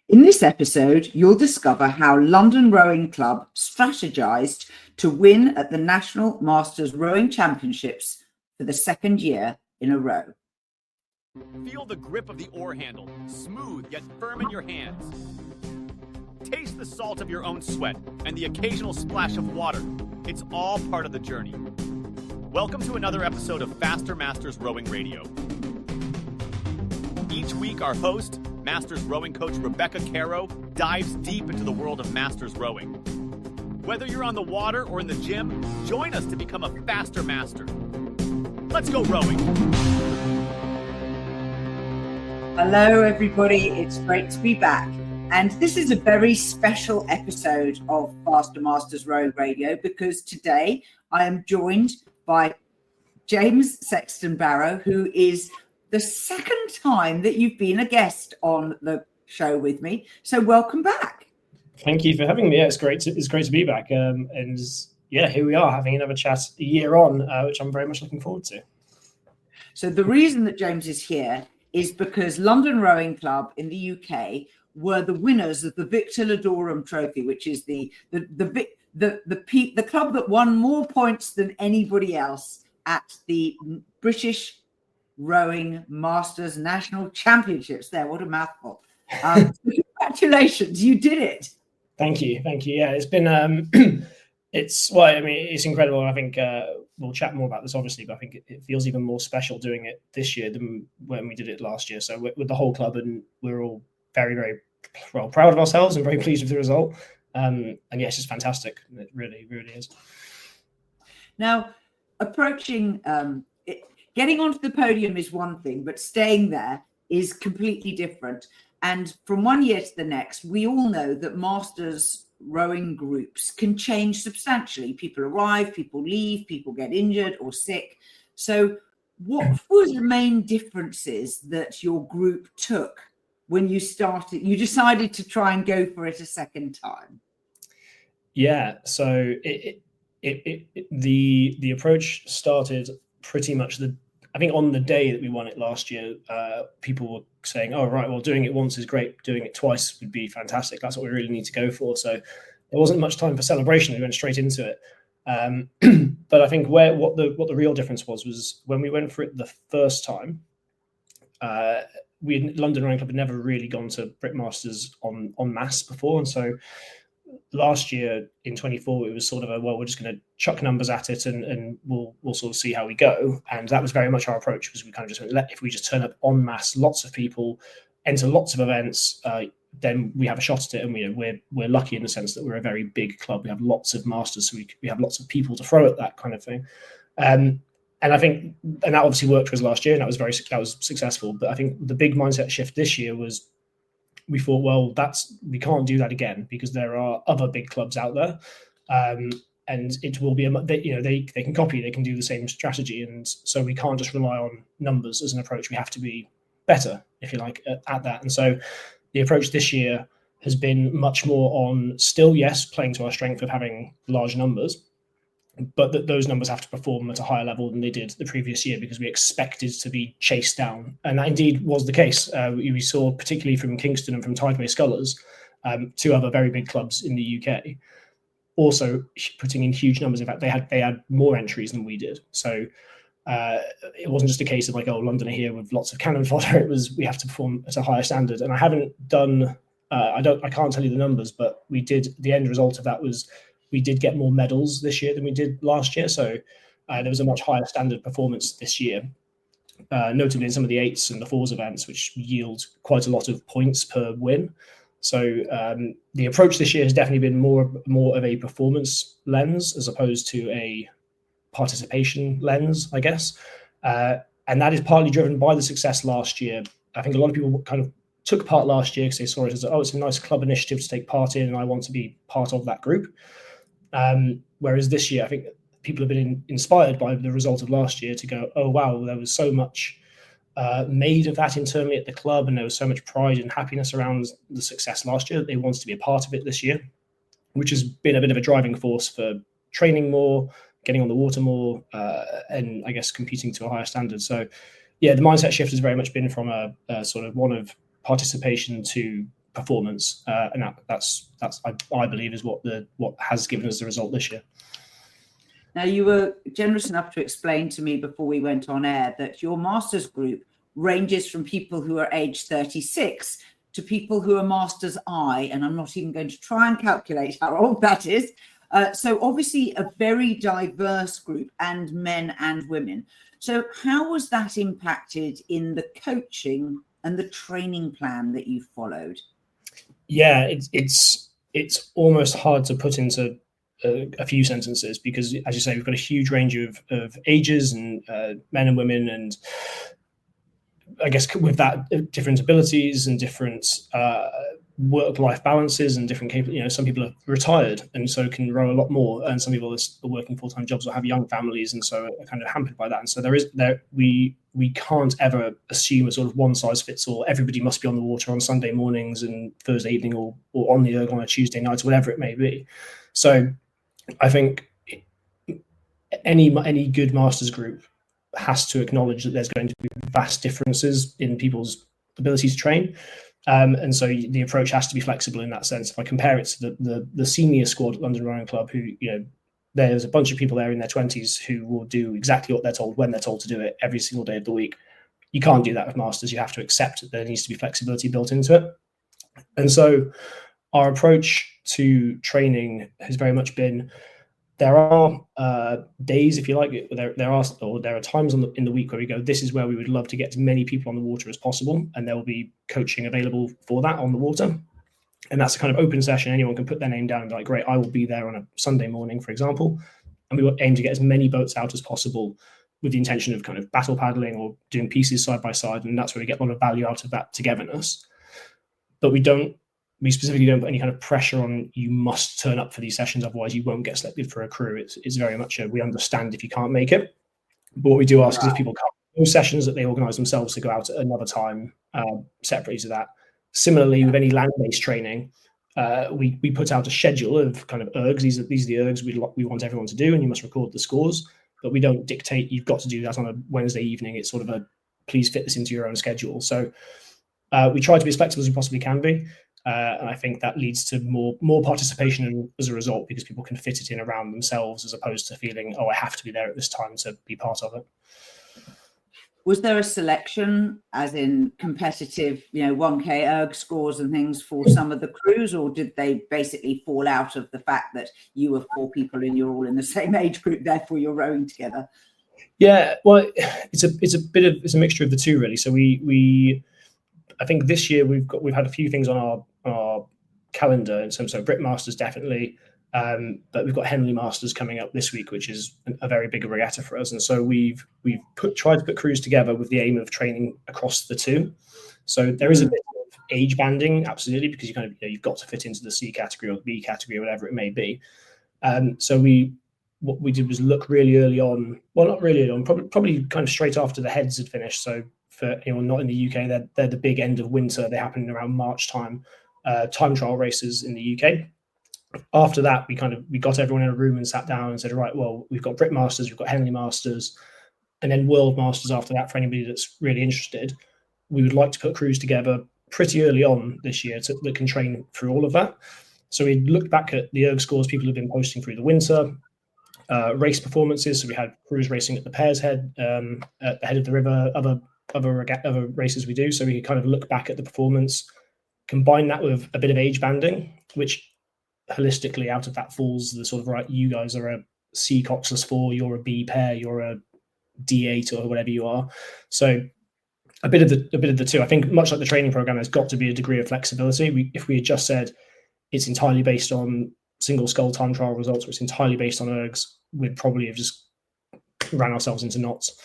In this episode, you'll discover how London Rowing Club strategised to win at the National Masters Rowing Championships for the second year in a row. Feel the grip of the oar handle, smooth yet firm in your hands. Taste the salt of your own sweat and the occasional splash of water. It's all part of the journey. Welcome to another episode of Faster Masters Rowing Radio. Each week, our host, Masters rowing coach Rebecca Caro, dives deep into the world of Masters rowing. Whether you're on the water or in the gym, join us to become a faster master. Let's go rowing. Hello, everybody. It's great to be back. And this is a very special episode of Faster Masters Rowing Radio because today I am joined by James Sexton-Barrow, who is the second time that you've been a guest on the show with me. So welcome back. Thank you for having me. Yeah, it's great to be back. And yeah, here we are having another chat a year on, which I'm very much looking forward to. So the reason that James is here is because London Rowing Club in the UK were the winners of the Victor Ludorum Trophy, which is the club that won more points than anybody else at the British Rowing Masters National Championships. There, what a mouthful. Congratulations, you did it. Thank you. Yeah, it's been it's incredible. I think we'll chat more about this obviously, but I think it feels even more special doing it this year than when we did it last year. So with the whole club, and we're all very, very well proud of ourselves and very pleased with the result. And yeah, it's just fantastic. It really, really is. Now, approaching getting onto the podium is one thing, but staying there is completely different. And from one year to the next, we all know that Masters rowing groups can change substantially. People arrive, people leave, people get injured or sick. So what was the main differences that your group took when you decided to try and go for it a second time? Yeah, so the approach started pretty much I think on the day that we won it last year, people were saying, oh, right, well, doing it once is great. Doing it twice would be fantastic. That's what we really need to go for. So there wasn't much time for celebration. We went straight into it. But I think what the real difference was when we went for it the first time, London Rowing Club had never really gone to Brit Masters en masse before. And so last year in 24, it was sort of we're just going to chuck numbers at it and we'll sort of see how we go. And that was very much our approach, was we kind of just went, if we just turn up en masse, lots of people, enter lots of events, then we have a shot at it. And we're lucky in the sense that we're a very big club. We have lots of masters, so we have lots of people to throw at that kind of thing. And I think, and that obviously worked for us last year, and that was successful. But I think the big mindset shift this year was, we thought, well, we can't do that again because there are other big clubs out there, and it will be they can copy, they can do the same strategy, and so we can't just rely on numbers as an approach. We have to be better, if you like, at that. And so the approach this year has been much more on still, yes, playing to our strength of having large numbers, but that those numbers have to perform at a higher level than they did the previous year because we expected to be chased down. And that indeed was the case. We saw, particularly from Kingston and from Tideway Scullers, two other very big clubs in the UK, also putting in huge numbers. In fact, they had more entries than we did. So it wasn't just a case of like, oh, London are here with lots of cannon fodder. It was, we have to perform at a higher standard. And I haven't done, I can't tell you the numbers, but the end result of that was, we did get more medals this year than we did last year. So there was a much higher standard performance this year, notably in some of the 8s and the 4s events, which yield quite a lot of points per win. So the approach this year has definitely been more of a performance lens as opposed to a participation lens, I guess. And that is partly driven by the success last year. I think a lot of people kind of took part last year because they saw it as, oh, it's a nice club initiative to take part in, and I want to be part of that group. Whereas this year, I think people have been inspired by the result of last year to go, oh, wow, there was so much made of that internally at the club, and there was so much pride and happiness around the success last year that they wanted to be a part of it this year, which has been a bit of a driving force for training more, getting on the water more, and I guess competing to a higher standard. So yeah, the mindset shift has very much been from a sort of one of participation to performance, and that's I believe is what has given us the result this year. Now, you were generous enough to explain to me before we went on air that your masters group ranges from people who are age 36 to people who are masters I, and I'm not even going to try and calculate how old that is. So obviously a very diverse group, and men and women. So how was that impacted in the coaching and the training plan that you followed? Yeah, it's almost hard to put into a few sentences, because, as you say, we've got a huge range of ages and men and women, and I guess with that, different abilities and different work-life balances and different some people are retired and so can row a lot more, and some people are working full-time jobs or have young families and so are kind of hampered by that. And so we can't ever assume a sort of one-size-fits-all. Everybody must be on the water on Sunday mornings and Thursday evening, or on the erg on a Tuesday night, or whatever it may be. So I think any good masters group has to acknowledge that there's going to be vast differences in people's ability to train. And so the approach has to be flexible in that sense. If I compare it to the senior squad at London Rowing Club, who, there's a bunch of people there in their 20s who will do exactly what they're told when they're told to do it every single day of the week. You can't do that with masters. You have to accept that there needs to be flexibility built into it. And so our approach to training has very much been, there are days, if you like, there are times in the week where we go, this is where we would love to get as many people on the water as possible, and there will be coaching available for that on the water. And that's a kind of open session. Anyone can put their name down and be like, great, I will be there on a Sunday morning, for example. And we will aim to get as many boats out as possible with the intention of kind of battle paddling or doing pieces side by side. And that's where we get a lot of value out of that togetherness. But we specifically don't put any kind of pressure on, you must turn up for these sessions, otherwise you won't get selected for a crew. It's very much we understand if you can't make it. But what we do ask is, if people can't do those sessions, that they organise themselves to go out at another time separately to that. Similarly, with any land-based training, we put out a schedule of kind of ergs. These are the ergs we want everyone to do, and you must record the scores. But we don't dictate you've got to do that on a Wednesday evening. It's sort of please fit this into your own schedule. So we try to be as flexible as we possibly can be. And I think that leads to more participation as a result, because people can fit it in around themselves, as opposed to feeling, I have to be there at this time to be part of it. Was there a selection, as in competitive, 1K erg scores and things for some of the crews, or did they basically fall out of the fact that you were 4 people and you're all in the same age group, therefore you're rowing together? Yeah, well, it's a mixture of the two, really. So I think this year we've had a few things on our calendar in terms of Brit Masters, definitely, but we've got Henley Masters coming up this week, which is a very big regatta for us. And so we've tried to put crews together with the aim of training across the two. So there is a bit of age banding, absolutely, because you've got to fit into the C category or the B category or whatever it may be. So what we did was look really early on. Well, not really early on, probably kind of straight after the heads had finished. So for anyone not in the UK, they're the big end of winter. They happen around March time. Time trial races in the UK. After that, we got everyone in a room and sat down and said, right, well, we've got Brit Masters, we've got Henley Masters, and then World Masters after that for anybody that's really interested. We would like to put crews together pretty early on this year that can train through all of that. So we looked back at the erg scores people have been posting through the winter, race performances. So we had crews racing at the Pairs Head, at the head of the river, other races we do. So we kind of look back at the performance, combine that with a bit of age banding, which holistically out of that falls the sort of, right, you guys are a C Coxless 4, you're a B pair, you're a D8 or whatever you are. So a bit of the two. I think much like the training program, there's got to be a degree of flexibility. If we had just said it's entirely based on single scull time trial results, or it's entirely based on ergs, we'd probably have just ran ourselves into knots.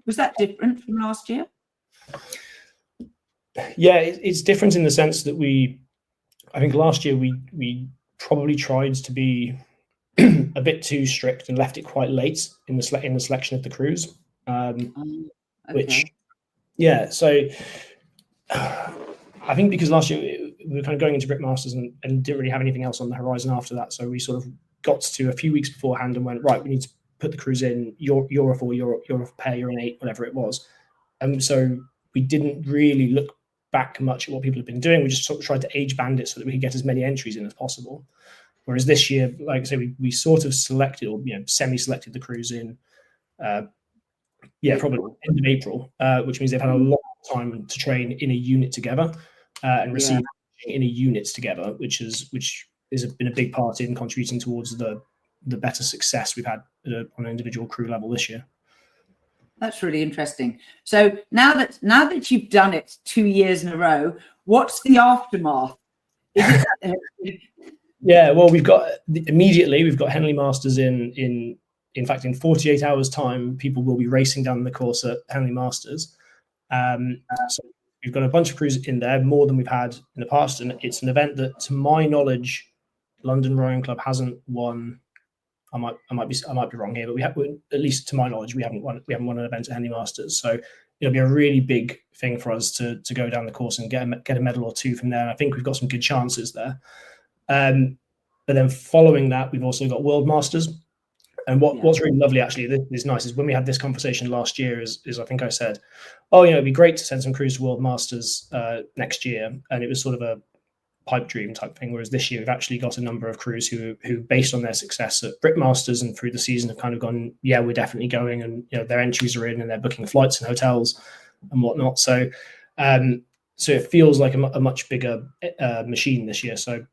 Was that different from last year? Yeah, it's different in the sense that I think last year we probably tried to be a bit too strict and left it quite late in the selection of the crews. Okay. Which, yeah, so I think because last year we were kind of going into Brit Masters and didn't really have anything else on the horizon after that, so we sort of got to a few weeks beforehand and went, right, we need to put the crews in. You're a 4, you're a pair, you're an 8, whatever it was. And so we didn't really look back much at what people have been doing. We just sort of tried to age band it so that we could get as many entries in as possible. Whereas this year, like I say, we sort of selected, or semi-selected the crews in, probably end of April, which means they've had a lot of time to train in a unit together and receive in a unit together, which has been a big part in contributing towards the better success we've had on an individual crew level this year. That's really interesting. So now that you've done it 2 years in a row, what's the aftermath? Yeah, well, we've got Henley Masters in fact, in 48 hours time, people will be racing down the course at Henley Masters. So we've got a bunch of crews in there, more than we've had in the past. And it's an event that, to my knowledge, London Rowing Club hasn't won. I might be wrong here, but we have, at least to my knowledge, we haven't won an event at Henley Masters. So it'll be a really big thing for us to go down the course and get a medal or two from there. And I think we've got some good chances there. But then following that, we've also got World Masters. And what's really lovely, actually, this is nice, is when we had this conversation last year, is I think I said, it'd be great to send some crews to World Masters next year. And it was sort of a pipe dream type thing. Whereas this year, we've actually got a number of crews who based on their success at Brit Masters and through the season, have kind of gone, we're definitely going, and their entries are in and they're booking flights and hotels and whatnot. So it feels like a much bigger machine this year. So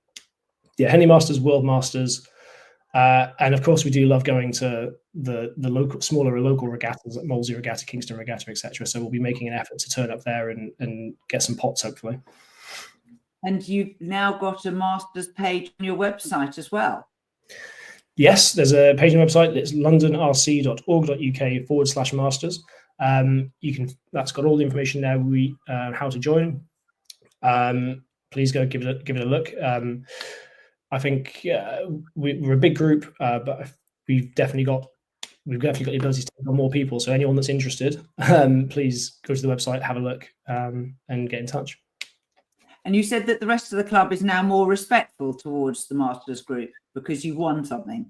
Henley Masters, World Masters. And of course, we do love going to the smaller local regattas, like Molesey Regatta, Kingston Regatta, etc. So we'll be making an effort to turn up there and get some pots, hopefully. And you've now got a Masters page on your website as well. Yes, there's a page on the website. It's londonrc.org.uk/masters. That's got all the information there. How to join. Please go give it a look. I think we're a big group, but we've definitely got the ability to take on more people. So anyone that's interested, please go to the website, have a look, and get in touch. And you said that the rest of the club is now more respectful towards the Masters group because you won something.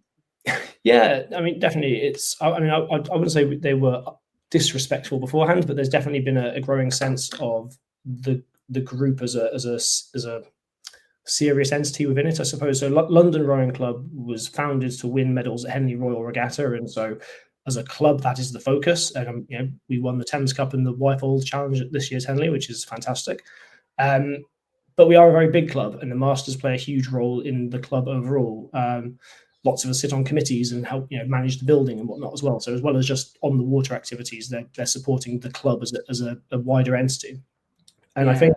Yeah, I mean, definitely. I wouldn't say they were disrespectful beforehand, but there's definitely been a growing sense of the group as a serious entity within it, I suppose. So London Rowing Club was founded to win medals at Henley Royal Regatta, and so as a club, that is the focus. And we won the Thames Cup and the Whitefold Challenge at this year's Henley, which is fantastic. But we are a very big club, and the Masters play a huge role in the club overall. Lots of us sit on committees and help manage the building and whatnot as well. So as well as just on the water activities, they're supporting the club as a wider entity. And I think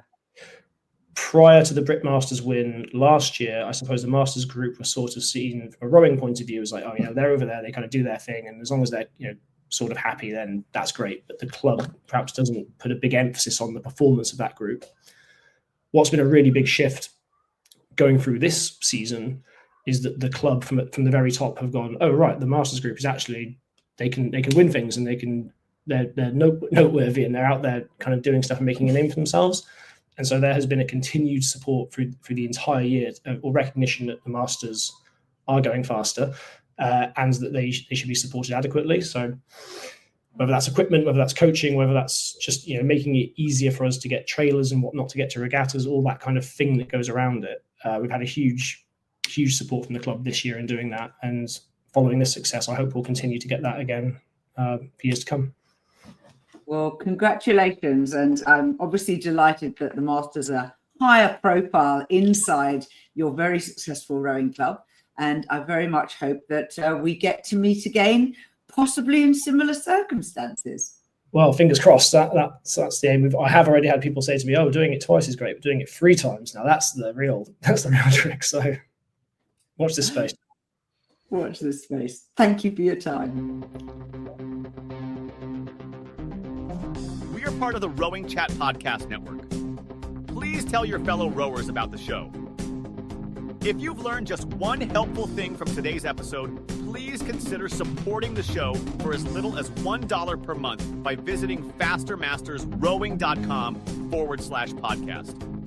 prior to the Brit Masters win last year, I suppose the Masters group was sort of seen from a rowing point of view as like, they're over there, they kind of do their thing, and as long as they're sort of happy, then that's great. But the club perhaps doesn't put a big emphasis on the performance of that group. What's been a really big shift going through this season is that the club from the very top have gone, oh right, the Masters group is actually they can win things, and they're noteworthy, and they're out there kind of doing stuff and making a name for themselves. And so there has been a continued support through the entire year, or recognition that the Masters are going faster, and that they should be supported adequately. So whether that's equipment, whether that's coaching, whether that's just making it easier for us to get trailers and whatnot to get to regattas, all that kind of thing that goes around it. We've had a huge support from the club this year in doing that, and following this success, I hope we'll continue to get that again for years to come. Well, congratulations, and I'm obviously delighted that the Masters are higher profile inside your very successful rowing club, and I very much hope that we get to meet again, possibly in similar circumstances. Well, fingers crossed. That's the aim. I have already had people say to me, "Oh, doing it twice is great, but doing it 3 times now that's the real trick." So, watch this space. Watch this space. Thank you for your time. We are part of the RowingChat podcast network. Please tell your fellow rowers about the show. If you've learned just one helpful thing from today's episode, please consider supporting the show for as little as $1 per month by visiting fastermastersrowing.com/podcast.